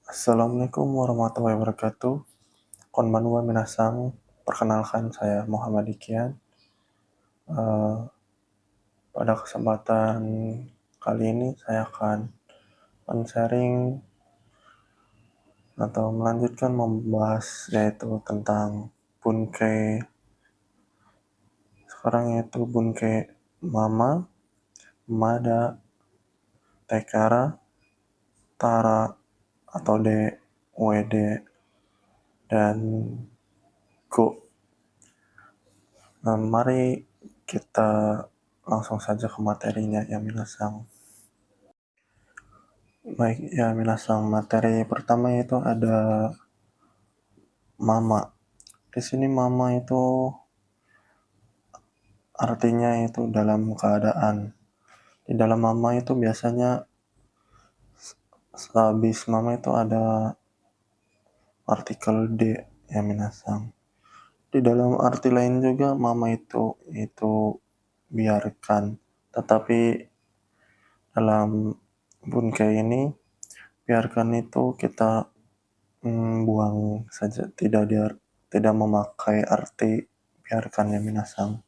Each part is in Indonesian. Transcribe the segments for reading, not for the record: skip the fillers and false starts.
Assalamualaikum warahmatullahi wabarakatuh. Konbanwa minasang. Perkenalkan saya Muhammad Ikian. Eh, Pada kesempatan kali ini saya akan men-sharing atau melanjutkan membahas yaitu tentang Bunkei. Sekarang yaitu Bunkei Mama, Mada, Tekara, Tara atau D, WD, dan Go. Nah, mari kita langsung saja ke materinya ya minasang. Baik ya minasang, materi pertama itu ada mama. Di sini mama itu artinya itu dalam keadaan. Di dalam mama itu biasanya sehabis mama itu ada artikel D ya minasang. Di dalam arti lain juga mama itu biarkan. Tetapi dalam Bunkei ini biarkan itu kita buang saja, tidak memakai arti biarkan ya minasang.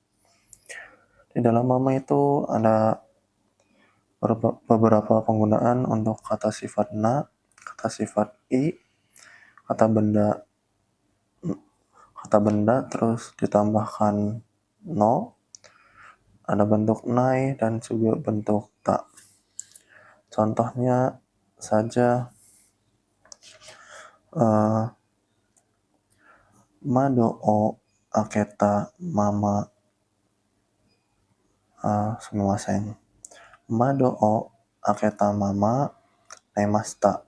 Di dalam mama itu ada beberapa penggunaan untuk kata sifat na, kata sifat i, kata benda terus ditambahkan no, ada bentuk nai dan juga bentuk tak. Contohnya saja mado o aketa mama sumimasen. Mado o aketa mama nemasta.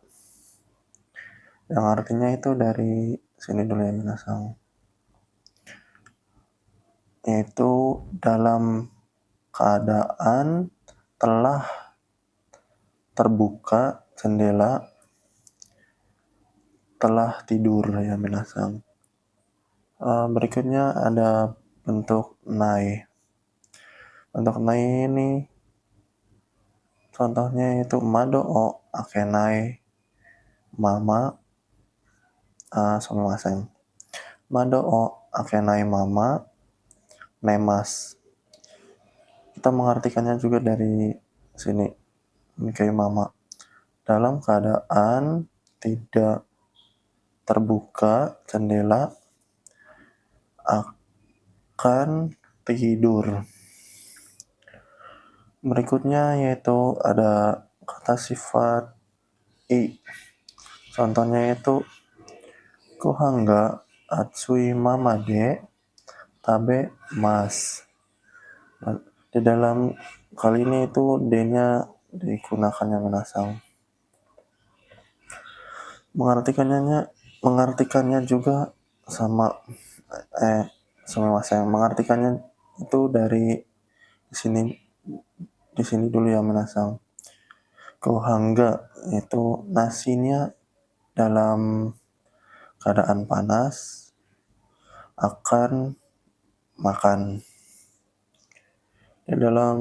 Yang artinya itu dari sini dulu ya minasang. Yaitu dalam keadaan telah terbuka jendela, telah tidur ya minasang. Berikutnya ada bentuk nai. Bentuk nai ini contohnya itu mado o akenai mama sumimasen. Mado o akenai mama nemas. Kita mengartikannya juga dari sini, kayak mama. Dalam keadaan tidak terbuka jendela akan tidur. Berikutnya yaitu ada kata sifat i. Contohnya itu kohanga atsui mama de tabe mas. Di dalam kali ini itu D-nya digunakannya minasang. Mengartikannya juga sama sumimasen. Mengartikannya itu dari di sini dulu ya minasang. Kohanga itu nasinya dalam keadaan panas akan makan. Di dalam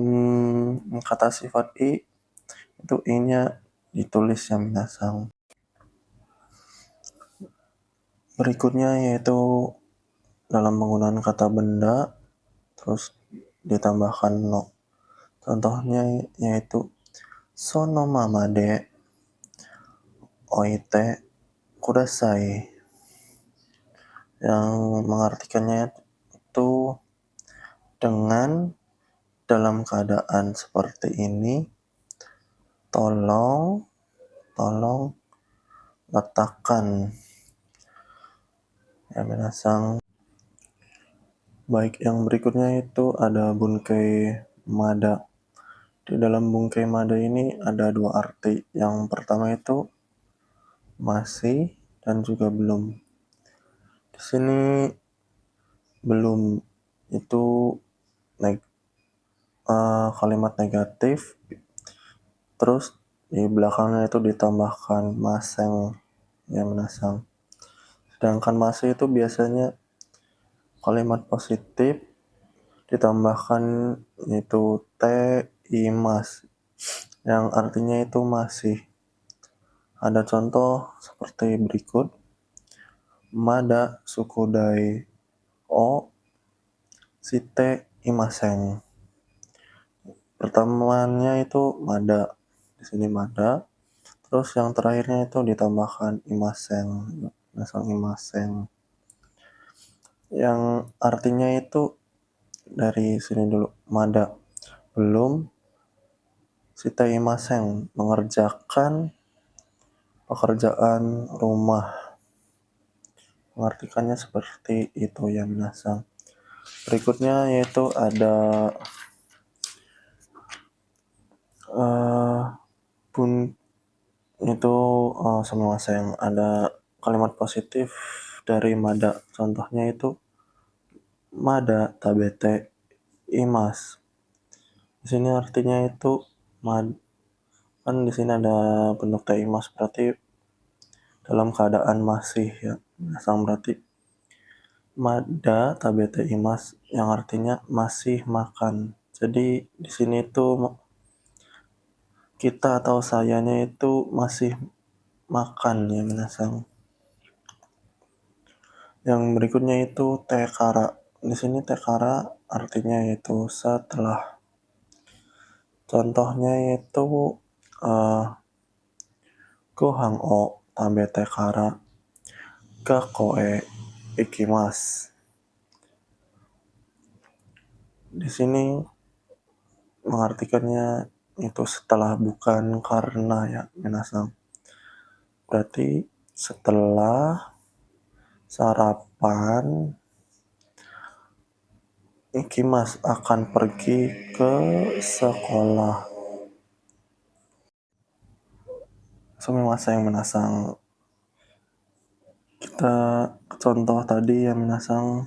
kata sifat i itu i-nya ditulis ya minasang. Berikutnya yaitu dalam penggunaan kata benda terus ditambahkan no. Contohnya yaitu sono mama de oite kudasai. Yang mengartikannya itu dengan dalam keadaan seperti ini tolong letakkan ya minasang. Baik, yang berikutnya itu ada Bunkei Mada. Di dalam Bunkei Mada ini ada dua arti. Yang pertama itu masih dan juga belum. Di sini belum itu kalimat negatif, terus di belakangnya itu ditambahkan maseng ya minasang. Sedangkan masih itu biasanya kalimat positif ditambahkan itu te imas yang artinya itu masih Ada contoh seperti berikut: Mada sukudai o shite imasen. Pertamanya itu mada, di sini mada, terus yang terakhirnya itu ditambahkan imasen, imasen. Yang artinya itu dari sini dulu, mada belum, shite imasen mengerjakan pekerjaan rumah. Mengartikannya seperti itu ya minasang. Berikutnya yaitu ada pun itu semua yang ada kalimat positif dari mada. Contohnya itu mada tabete imas. Di sini artinya itu kan di sini ada bentuk te imas, berarti dalam keadaan masih ya. Minasang berarti mada tabete imas yang artinya masih makan. Jadi di sini tuh kita atau sayanya itu masih makan ya minasang. Yang berikutnya itu tekara. Di sini tekara artinya itu setelah. Contohnya itu gohan o tabete kara gakko e ikimasu. Di sini mengartikannya itu setelah, bukan karena ya minasang. Berarti setelah sarapan ikimasu akan pergi ke sekolah. Sumimasen yang minasang. Kita contoh tadi ya minasang.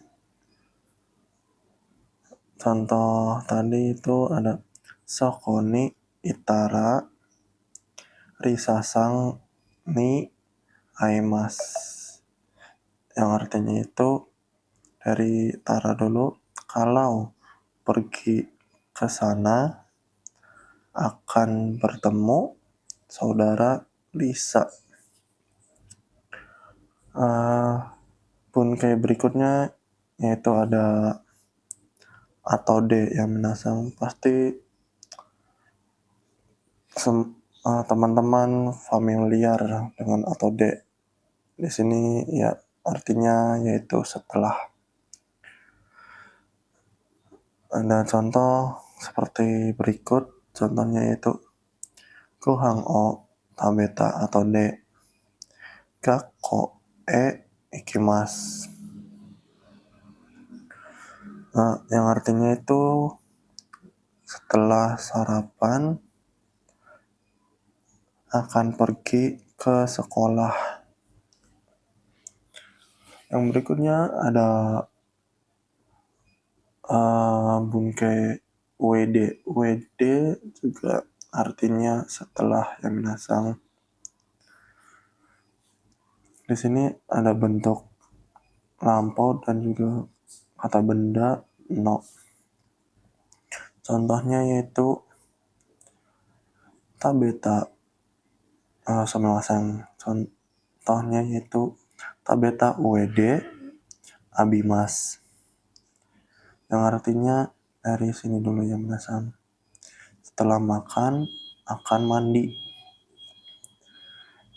Contoh tadi itu ada soko ni itara risasang ni aimasu. Yang artinya itu dari Tara dulu, kalau pergi ke sana akan bertemu saudara Lisa. Bunkai berikutnya yaitu ada atau D yang minasang. Pasti teman-teman familiar dengan atau D. Di sini ya artinya yaitu setelah. Ada contoh seperti berikut. Contohnya yaitu gohan o tabeta atau D gakko e ikimasu. Yang artinya itu setelah sarapan akan pergi ke sekolah. Yang berikutnya ada bunkai WD. WD juga artinya setelah ya minasang. Di sini ada bentuk lampau dan juga kata benda no. Contohnya yaitu tabeta sumimasen. Contohnya yaitu tabeta WD abimas. Yang artinya dari sini dulu ya minasang. Setelah makan akan mandi.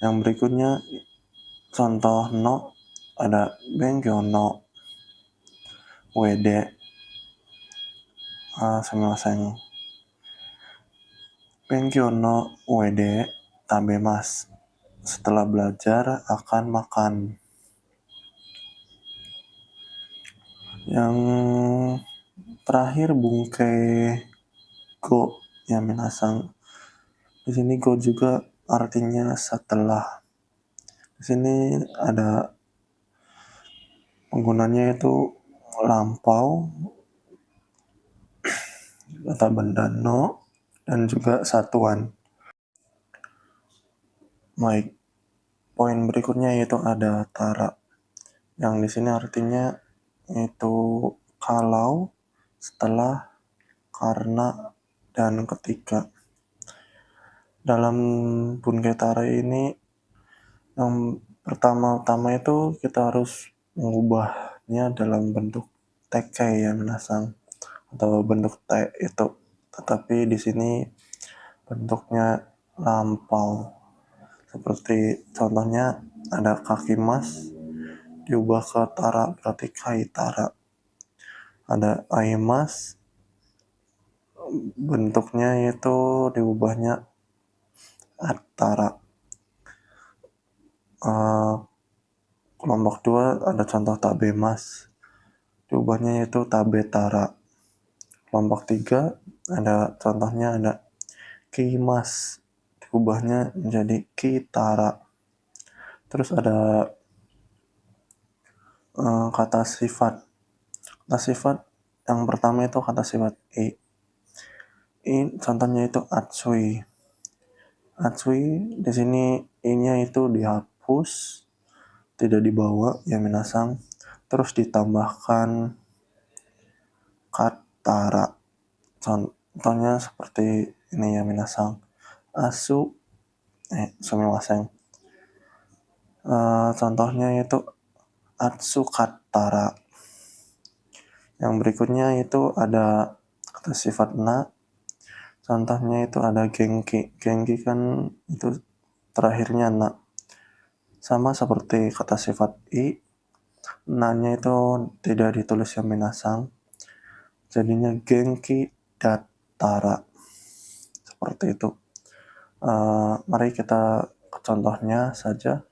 Yang berikutnya contoh no ada benkyou no WD sumimasen. Benkyou no WD tabemasu. Setelah belajar akan makan. Yang terakhir bunkai go ya minasang. Di sini go juga artinya setelah. Di sini ada penggunanya itu lampau, kata benda no, dan juga satuan. Baik, poin berikutnya yaitu ada tara. Yang di sini artinya itu kalau, setelah, karena, dan ketika. Dalam bunkai tara ini Yang pertama-tama itu kita harus mengubahnya dalam bentuk teke ya minasang, atau bentuk T itu. Tetapi di sini bentuknya lampau. Seperti contohnya ada kaki mas diubah ke tara berarti kai tara. Ada aimas bentuknya itu diubahnya atara. Kelompok 2 ada contoh tabemas diubahnya itu tabetara. Kelompok 3 ada contohnya ada kimas diubahnya menjadi kitara. Terus ada kata sifat. Kata sifat yang pertama itu kata sifat i. Contohnya itu atsui. Atsui di sini i-nya itu dihapus, tidak dibawa ya minasang. Terus ditambahkan katara. Contohnya seperti ini ya minasang. Asu sumimasen. Contohnya itu atsu katara. Yang berikutnya itu ada kata sifat na. Contohnya itu ada genki. Genki kan itu terakhirnya na. Sama seperti kata sifat i, na-nya itu tidak ditulis yang minasang. Jadinya genki datara. Seperti itu. Mari kita ke contohnya saja.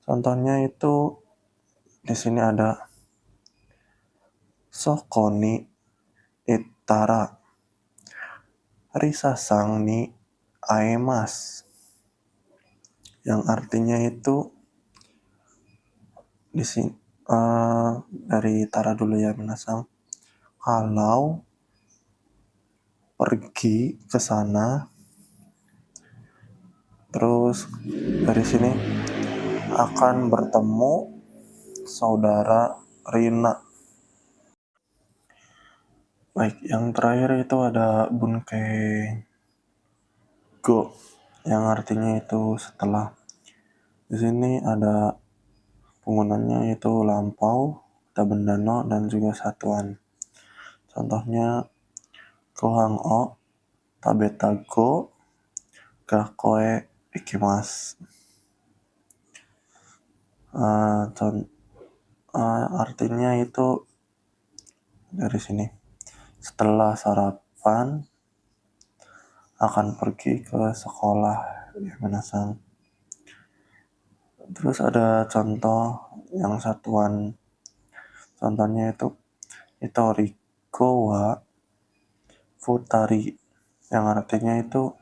Contohnya itu di sini ada sokoni itara risasang ni aemas, yang artinya itu di sini dari tara dulu ya minasang. Kalau pergi ke sana, terus dari sini akan bertemu saudara Rina. Baik, yang terakhir itu ada bunkei go, yang artinya itu setelah. Di sini ada penggunanya itu lampau, tabendano, dan juga satuan. Contohnya kohang o, tabeta go, gakoe ikimasu. Artinya itu dari sini. Setelah sarapan akan pergi ke sekolah ya minasang. Terus ada contoh yang satuan. Contohnya itu itoriko wa futari, yang artinya itu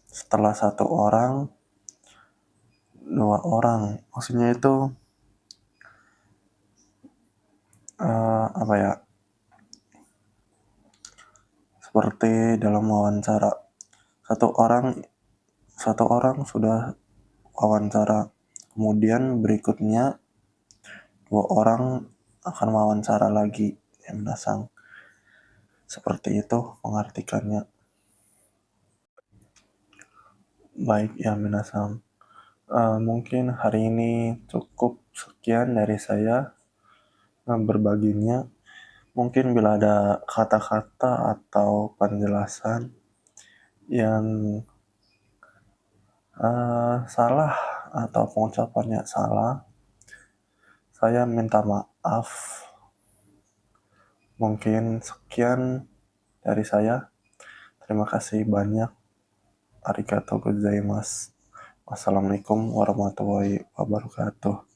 setelah satu orang, dua orang. Maksudnya itu apa ya? Seperti dalam wawancara. Satu orang sudah wawancara. Kemudian berikutnya 2 orang akan wawancara lagi ya minasang. Seperti itu mengartikannya. Baik ya minasang. Mungkin hari ini cukup sekian dari saya berbaginya. Mungkin bila ada kata-kata atau penjelasan yang salah atau pengucapannya salah, saya minta maaf. Mungkin sekian dari saya. Terima kasih banyak. Arigatou gozaimasu. Wassalamualaikum warahmatullahi wabarakatuh.